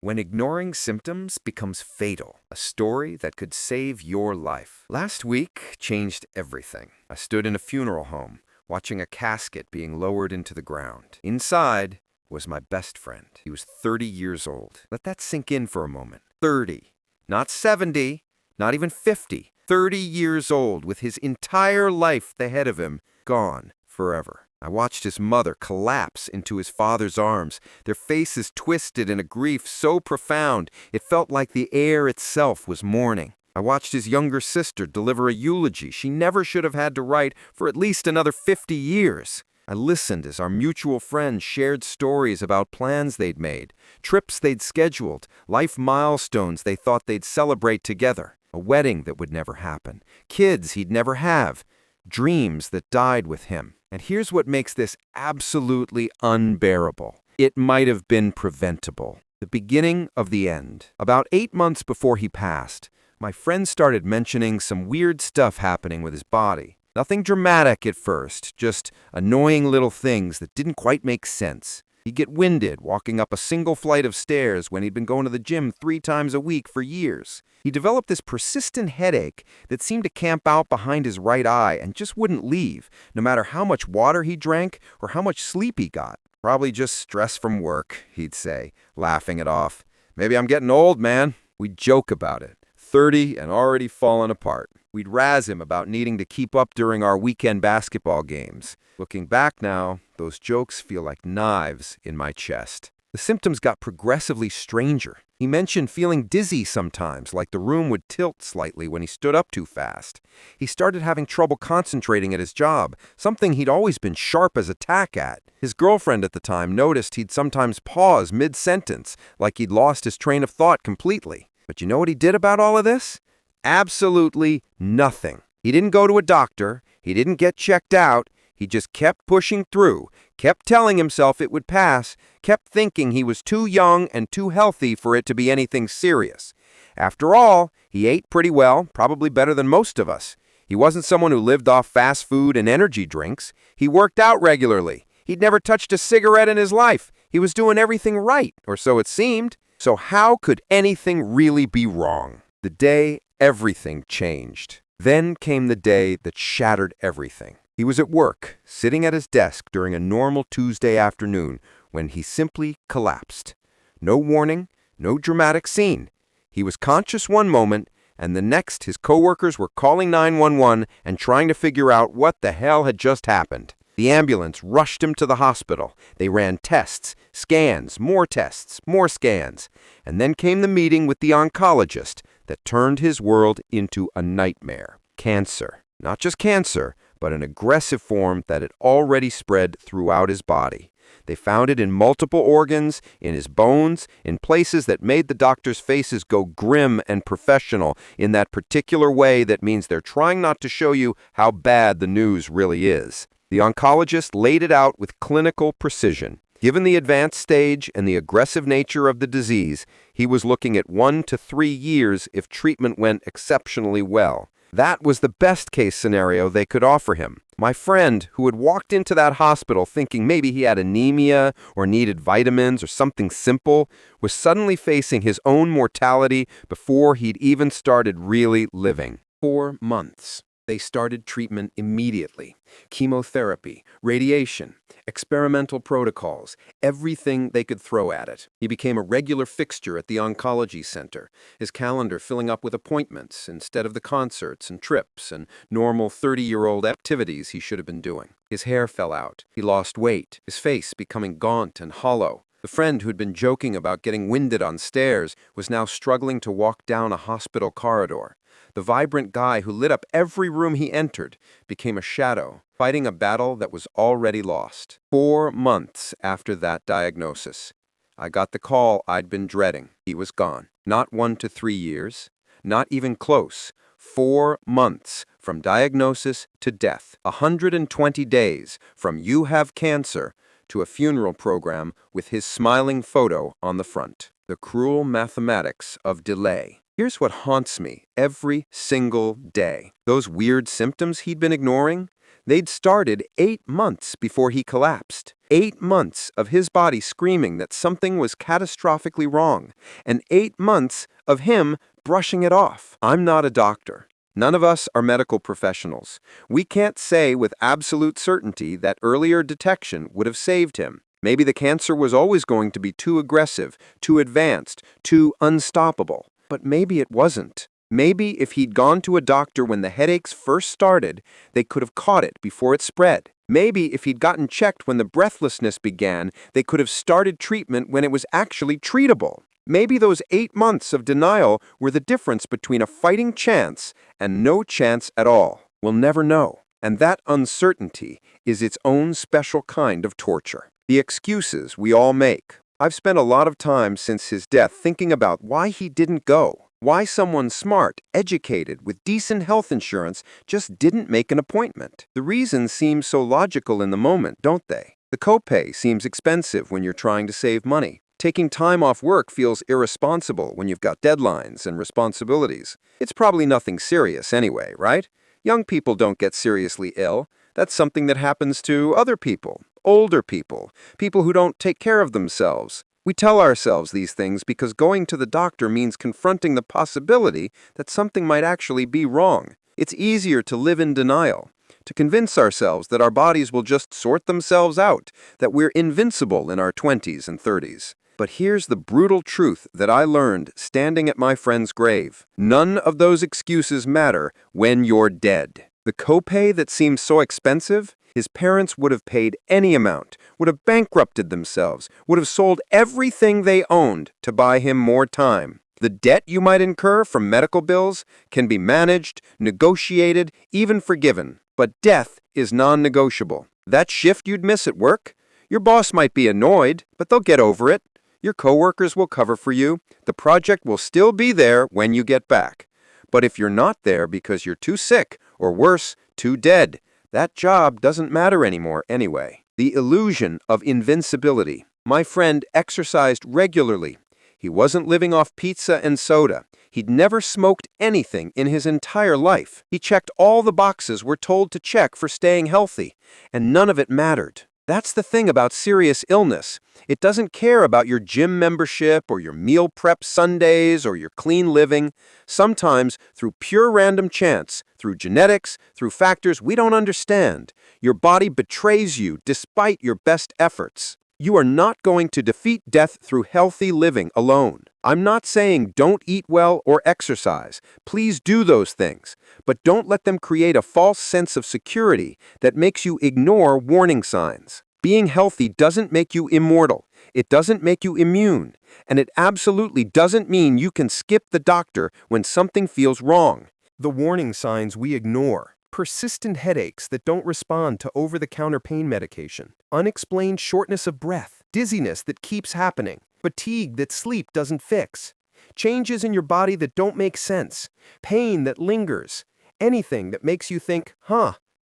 When ignoring symptoms becomes fatal, a story that could save your life. Last week changed everything. I stood in a funeral home, watching a casket being lowered into the ground. Inside was my best friend. He was 30 years old. Let that sink in for a moment. 30. Not 70, not even 50. 30 years old, with his entire life ahead of him, gone forever. I watched his mother collapse into his father's arms, their faces twisted in a grief so profound it felt like the air itself was mourning. I watched his younger sister deliver a eulogy she never should have had to write for at least another 50 years. I listened as our mutual friends shared stories about plans they'd made, trips they'd scheduled, life milestones they thought they'd celebrate together, a wedding that would never happen, kids he'd never have, dreams that died with him. And here's what makes this absolutely unbearable. It might have been preventable. The beginning of the end. About 8 months before he passed, my friend started mentioning some weird stuff happening with his body. Nothing dramatic at first, just annoying little things that didn't quite make sense. He'd get winded walking up a single flight of stairs when he'd been going to the gym 3 times a week for years. He developed this persistent headache that seemed to camp out behind his right eye and just wouldn't leave, no matter how much water he drank or how much sleep he got. Probably just stress from work, he'd say, laughing it off. Maybe I'm getting old, man. We'd joke about it. 30 and already fallen apart. We'd razz him about needing to keep up during our weekend basketball games. Looking back now, those jokes feel like knives in my chest. The symptoms got progressively stranger. He mentioned feeling dizzy sometimes, like the room would tilt slightly when he stood up too fast. He started having trouble concentrating at his job, something he'd always been sharp as a tack at. His girlfriend at the time noticed he'd sometimes pause mid-sentence, like he'd lost his train of thought completely. But you know what he did about all of this? Absolutely nothing. He didn't go to a doctor. He didn't get checked out. He just kept pushing through, kept telling himself it would pass, kept thinking he was too young and too healthy for it to be anything serious. After all, he ate pretty well, probably better than most of us. He wasn't someone who lived off fast food and energy drinks. He worked out regularly. He'd never touched a cigarette in his life. He was doing everything right, or so it seemed. So how could anything really be wrong? The day everything changed. Then came the day that shattered everything. He was at work, sitting at his desk during a normal Tuesday afternoon when he simply collapsed. No warning, no dramatic scene. He was conscious one moment, and the next his coworkers were calling 911 and trying to figure out what the hell had just happened. The ambulance rushed him to the hospital. They ran tests, scans, more tests, more scans. And then came the meeting with the oncologist that turned his world into a nightmare. Cancer. Not just cancer, but an aggressive form that had already spread throughout his body. They found it in multiple organs, in his bones, in places that made the doctors' faces go grim and professional in that particular way that means they're trying not to show you how bad the news really is. The oncologist laid it out with clinical precision. Given the advanced stage and the aggressive nature of the disease, he was looking at 1 to 3 years if treatment went exceptionally well. That was the best-case scenario they could offer him. My friend, who had walked into that hospital thinking maybe he had anemia or needed vitamins or something simple, was suddenly facing his own mortality before he'd even started really living. 4 months. They started treatment immediately. Chemotherapy, radiation, experimental protocols, everything they could throw at it. He became a regular fixture at the oncology center, his calendar filling up with appointments instead of the concerts and trips and normal 30-year-old activities he should have been doing. His hair fell out. He lost weight, his face becoming gaunt and hollow. The friend who'd been joking about getting winded on stairs was now struggling to walk down a hospital corridor. The vibrant guy who lit up every room he entered became a shadow, fighting a battle that was already lost. 4 months after that diagnosis, I got the call I'd been dreading. He was gone. Not 1 to 3 years, not even close. 4 months from diagnosis to death. 120 days from you have cancer to a funeral program with his smiling photo on the front. The cruel mathematics of delay. Here's what haunts me every single day. Those weird symptoms he'd been ignoring, they'd started 8 months before he collapsed. 8 months of his body screaming that something was catastrophically wrong, and 8 months of him brushing it off. I'm not a doctor. None of us are medical professionals. We can't say with absolute certainty that earlier detection would have saved him. Maybe the cancer was always going to be too aggressive, too advanced, too unstoppable. But maybe it wasn't. Maybe if he'd gone to a doctor when the headaches first started, they could have caught it before it spread. Maybe if he'd gotten checked when the breathlessness began, they could have started treatment when it was actually treatable. Maybe those 8 months of denial were the difference between a fighting chance and no chance at all. We'll never know. And that uncertainty is its own special kind of torture. The excuses we all make. I've spent a lot of time since his death thinking about why he didn't go. Why someone smart, educated, with decent health insurance just didn't make an appointment. The reasons seem so logical in the moment, don't they? The copay seems expensive when you're trying to save money. Taking time off work feels irresponsible when you've got deadlines and responsibilities. It's probably nothing serious anyway, right? Young people don't get seriously ill. That's something that happens to other people, older people, people who don't take care of themselves. We tell ourselves these things because going to the doctor means confronting the possibility that something might actually be wrong. It's easier to live in denial, to convince ourselves that our bodies will just sort themselves out, that we're invincible in our 20s and 30s. But here's the brutal truth that I learned standing at my friend's grave. None of those excuses matter when you're dead. The copay that seems so expensive, his parents would have paid any amount, would have bankrupted themselves, would have sold everything they owned to buy him more time. The debt you might incur from medical bills can be managed, negotiated, even forgiven. But death is non-negotiable. That shift you'd miss at work? Your boss might be annoyed, but they'll get over it. Your coworkers will cover for you. The project will still be there when you get back. But if you're not there because you're too sick, or worse, too dead, that job doesn't matter anymore anyway. The illusion of invincibility. My friend exercised regularly. He wasn't living off pizza and soda. He'd never smoked anything in his entire life. He checked all the boxes we're told to check for staying healthy, and none of it mattered. That's the thing about serious illness. It doesn't care about your gym membership or your meal prep Sundays or your clean living. Sometimes, through pure random chance, through genetics, through factors we don't understand, your body betrays you despite your best efforts. You are not going to defeat death through healthy living alone. I'm not saying don't eat well or exercise. Please do those things, but don't let them create a false sense of security that makes you ignore warning signs. Being healthy doesn't make you immortal. It doesn't make you immune. And it absolutely doesn't mean you can skip the doctor when something feels wrong. The warning signs we ignore. Persistent headaches that don't respond to over-the-counter pain medication. Unexplained shortness of breath. Dizziness that keeps happening. Fatigue that sleep doesn't fix. Changes in your body that don't make sense. Pain that lingers. Anything that makes you think,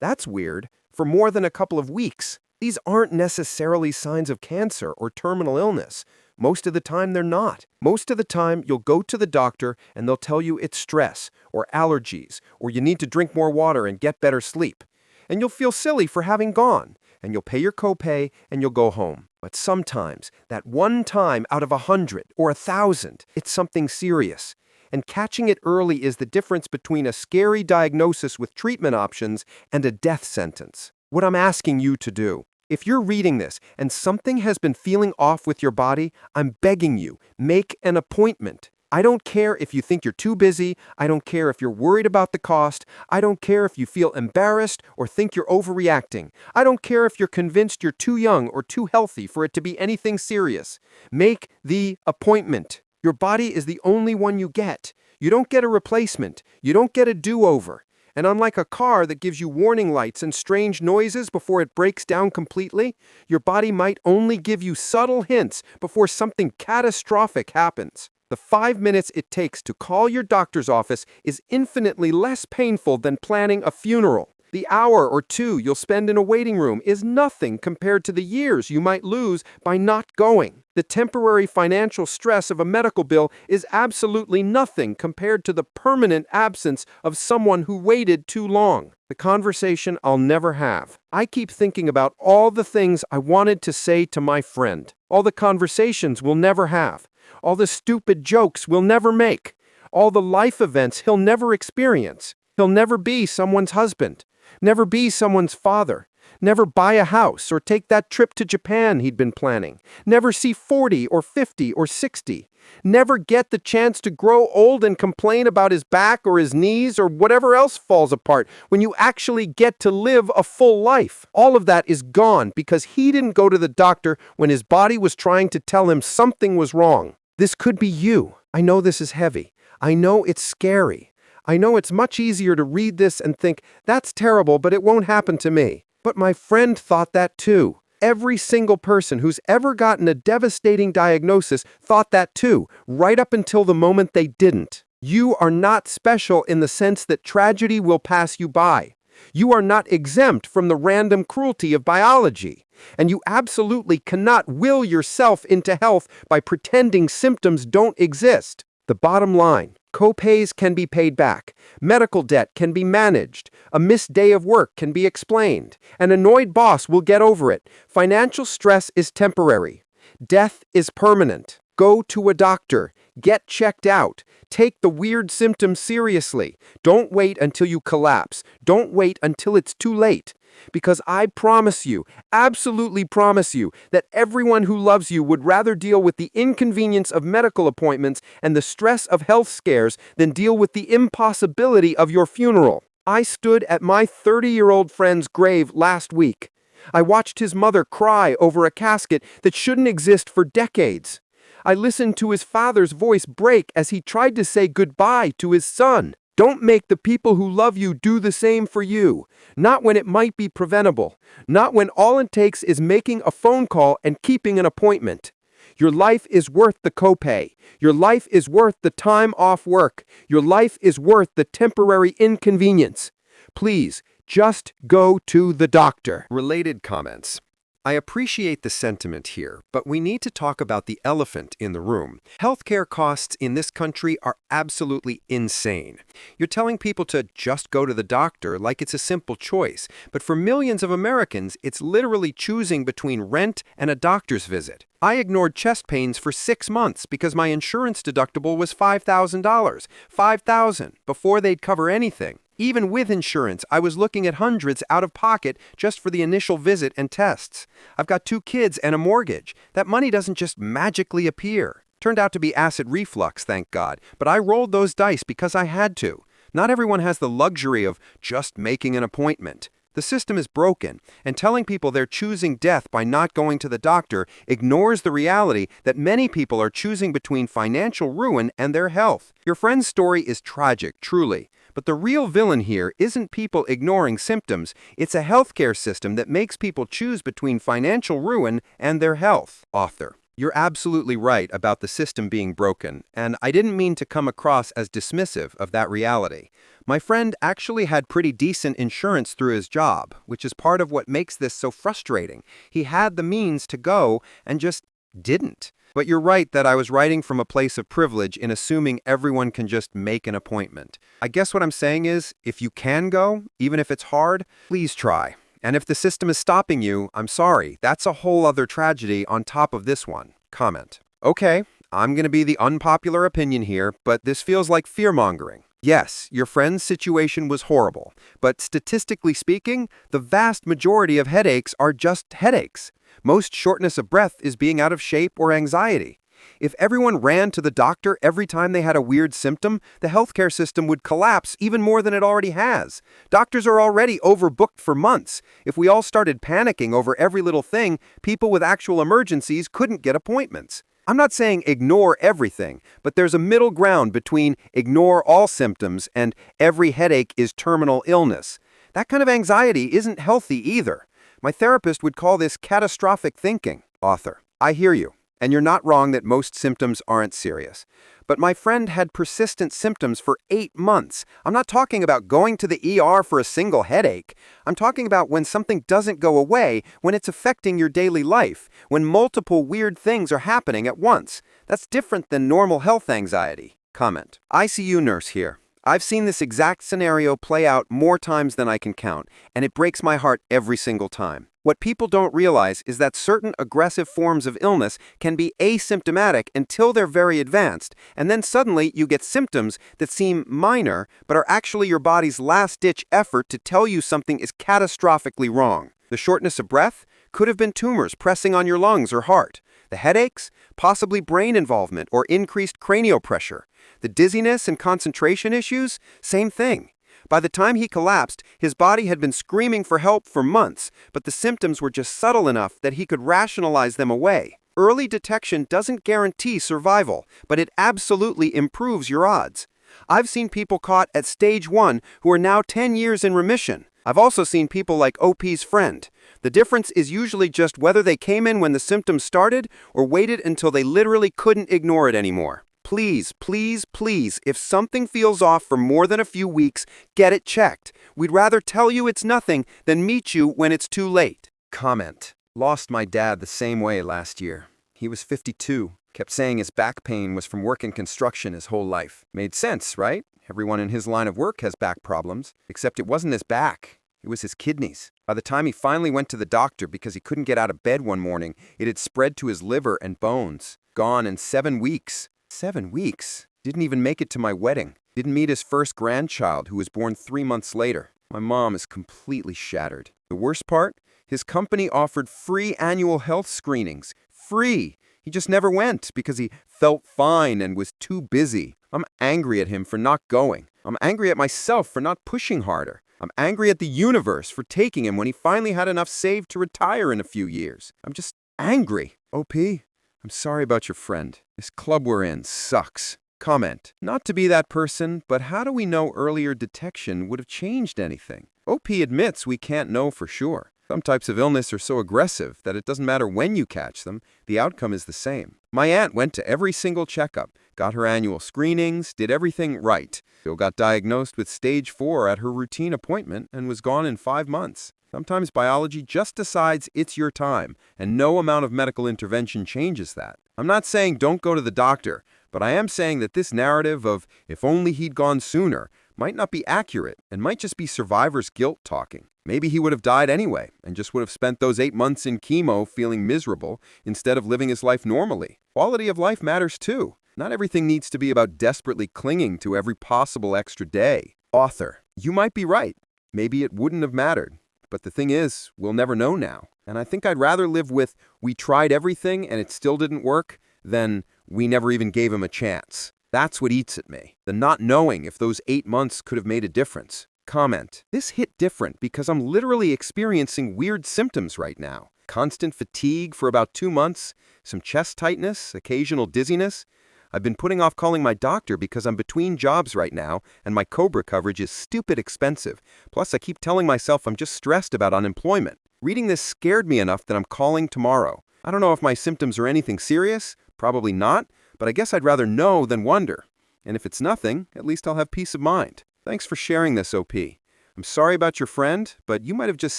that's weird, for more than a couple of weeks. These aren't necessarily signs of cancer or terminal illness. Most of the time, they're not. Most of the time, you'll go to the doctor and they'll tell you it's stress or allergies or you need to drink more water and get better sleep. And you'll feel silly for having gone. And you'll pay your copay and you'll go home. But sometimes, that one time out of 100 or 1,000, it's something serious. And catching it early is the difference between a scary diagnosis with treatment options and a death sentence. What I'm asking you to do. If you're reading this and something has been feeling off with your body, I'm begging you, make an appointment. I don't care if you think you're too busy. I don't care if you're worried about the cost. I don't care if you feel embarrassed or think you're overreacting. I don't care if you're convinced you're too young or too healthy for it to be anything serious. Make the appointment. Your body is the only one you get. You don't get a replacement. You don't get a do-over. And unlike a car that gives you warning lights and strange noises before it breaks down completely, your body might only give you subtle hints before something catastrophic happens. The 5 minutes it takes to call your doctor's office is infinitely less painful than planning a funeral. The hour or two you'll spend in a waiting room is nothing compared to the years you might lose by not going. The temporary financial stress of a medical bill is absolutely nothing compared to the permanent absence of someone who waited too long. The conversation I'll never have. I keep thinking about all the things I wanted to say to my friend, all the conversations we'll never have, all the stupid jokes we'll never make, all the life events he'll never experience. He'll never be someone's husband, never be someone's father, never buy a house or take that trip to Japan he'd been planning, never see 40 or 50 or 60, never get the chance to grow old and complain about his back or his knees or whatever else falls apart when you actually get to live a full life. All of that is gone because he didn't go to the doctor when his body was trying to tell him something was wrong. This could be you. I know this is heavy. I know it's scary. I know it's much easier to read this and think, that's terrible, but it won't happen to me. But my friend thought that too. Every single person who's ever gotten a devastating diagnosis thought that too, right up until the moment they didn't. You are not special in the sense that tragedy will pass you by. You are not exempt from the random cruelty of biology. And you absolutely cannot will yourself into health by pretending symptoms don't exist. The bottom line, co-pays can be paid back, medical debt can be managed, a missed day of work can be explained, an annoyed boss will get over it, financial stress is temporary, death is permanent. Go to a doctor, get checked out, take the weird symptoms seriously. Don't wait until you collapse, don't wait until it's too late. Because I promise you, absolutely promise you, that everyone who loves you would rather deal with the inconvenience of medical appointments and the stress of health scares than deal with the impossibility of your funeral. I stood at my 30-year-old friend's grave last week. I watched his mother cry over a casket that shouldn't exist for decades. I listened to his father's voice break as he tried to say goodbye to his son. Don't make the people who love you do the same for you. Not when it might be preventable. Not when all it takes is making a phone call and keeping an appointment. Your life is worth the copay. Your life is worth the time off work. Your life is worth the temporary inconvenience. Please, just go to the doctor. Related comments. I appreciate the sentiment here, but we need to talk about the elephant in the room. Healthcare costs in this country are absolutely insane. You're telling people to just go to the doctor like it's a simple choice, but for millions of Americans, it's literally choosing between rent and a doctor's visit. I ignored chest pains for 6 months because my insurance deductible was $5,000. $5,000 before they'd cover anything. Even with insurance, I was looking at hundreds out of pocket just for the initial visit and tests. I've got 2 kids and a mortgage. That money doesn't just magically appear. Turned out to be acid reflux, thank God, but I rolled those dice because I had to. Not everyone has the luxury of just making an appointment. The system is broken, and telling people they're choosing death by not going to the doctor ignores the reality that many people are choosing between financial ruin and their health. Your friend's story is tragic, truly. But the real villain here isn't people ignoring symptoms, it's a healthcare system that makes people choose between financial ruin and their health. Author. You're absolutely right about the system being broken, and I didn't mean to come across as dismissive of that reality. My friend actually had pretty decent insurance through his job, which is part of what makes this so frustrating. He had the means to go and just didn't. But you're right that I was writing from a place of privilege in assuming everyone can just make an appointment. I guess what I'm saying is, if you can go, even if it's hard, please try. And if the system is stopping you, I'm sorry, that's a whole other tragedy on top of this one. Comment. Okay, I'm going to be the unpopular opinion here, but this feels like fear-mongering. Yes, your friend's situation was horrible, but statistically speaking, the vast majority of headaches are just headaches. Most shortness of breath is being out of shape or anxiety. If everyone ran to the doctor every time they had a weird symptom, the healthcare system would collapse even more than it already has. Doctors are already overbooked for months. If we all started panicking over every little thing, people with actual emergencies couldn't get appointments. I'm not saying ignore everything, but there's a middle ground between ignore all symptoms and every headache is terminal illness. That kind of anxiety isn't healthy either. My therapist would call this catastrophic thinking. Author. I hear you. And you're not wrong that most symptoms aren't serious. But my friend had persistent symptoms for 8 months. I'm not talking about going to the ER for a single headache. I'm talking about when something doesn't go away, when it's affecting your daily life, when multiple weird things are happening at once. That's different than normal health anxiety. Comment. ICU nurse here. I've seen this exact scenario play out more times than I can count, and it breaks my heart every single time. What people don't realize is that certain aggressive forms of illness can be asymptomatic until they're very advanced, and then suddenly you get symptoms that seem minor but are actually your body's last-ditch effort to tell you something is catastrophically wrong. The shortness of breath could have been tumors pressing on your lungs or heart. The headaches, possibly brain involvement or increased cranial pressure. The dizziness and concentration issues, same thing. By the time he collapsed, his body had been screaming for help for months, but the symptoms were just subtle enough that he could rationalize them away. Early detection doesn't guarantee survival, but it absolutely improves your odds. I've seen people caught at stage 1 who are now 10 years in remission. I've also seen people like OP's friend. The difference is usually just whether they came in when the symptoms started or waited until they literally couldn't ignore it anymore. Please, please, please, if something feels off for more than a few weeks, get it checked. We'd rather tell you it's nothing than meet you when it's too late. Comment. Lost my dad the same way last year. He was 52. Kept saying his back pain was from working construction his whole life. Made sense, right? Everyone in his line of work has back problems, except it wasn't his back. It was his kidneys. By the time he finally went to the doctor because he couldn't get out of bed one morning, it had spread to his liver and bones. Gone in 7 weeks. 7 weeks? Didn't even make it to my wedding. Didn't meet his first grandchild, who was born 3 months later. My mom is completely shattered. The worst part? His company offered free annual health screenings. Free! He just never went because he felt fine and was too busy. I'm angry at him for not going. I'm angry at myself for not pushing harder. I'm angry at the universe for taking him when he finally had enough saved to retire in a few years. I'm just angry. OP, I'm sorry about your friend. This club we're in sucks. Comment. Not to be that person, but how do we know earlier detection would have changed anything? OP admits we can't know for sure. Some types of illness are so aggressive that it doesn't matter when you catch them, the outcome is the same. My aunt went to every single checkup, got her annual screenings, did everything right. Still got diagnosed with stage 4 at her routine appointment and was gone in 5 months. Sometimes biology just decides it's your time, and no amount of medical intervention changes that. I'm not saying don't go to the doctor, but I am saying that this narrative of if only he'd gone sooner might not be accurate and might just be survivor's guilt talking. Maybe he would have died anyway and just would have spent those 8 months in chemo feeling miserable instead of living his life normally. Quality of life matters too. Not everything needs to be about desperately clinging to every possible extra day. Author, you might be right. Maybe it wouldn't have mattered. But the thing is, we'll never know now. And I think I'd rather live with we tried everything and it still didn't work than we never even gave him a chance. That's what eats at me. The not knowing if those 8 months could have made a difference. Comment. This hit different because I'm literally experiencing weird symptoms right now. Constant fatigue for about 2 months, some chest tightness, occasional dizziness. I've been putting off calling my doctor because I'm between jobs right now and my Cobra coverage is stupid expensive. Plus, I keep telling myself I'm just stressed about unemployment. Reading this scared me enough that I'm calling tomorrow. I don't know if my symptoms are anything serious. Probably not, but I guess I'd rather know than wonder. And if it's nothing, at least I'll have peace of mind. Thanks for sharing this, OP. I'm sorry about your friend, but you might have just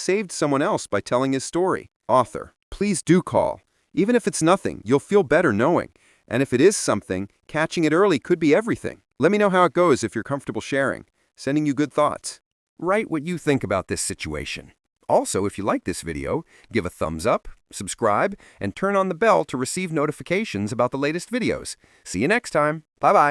saved someone else by telling his story. Author, please do call. Even if it's nothing, you'll feel better knowing. And if it is something, catching it early could be everything. Let me know how it goes if you're comfortable sharing. Sending you good thoughts. Write what you think about this situation. Also, if you like this video, give a thumbs up, subscribe, and turn on the bell to receive notifications about the latest videos. See you next time. Bye-bye.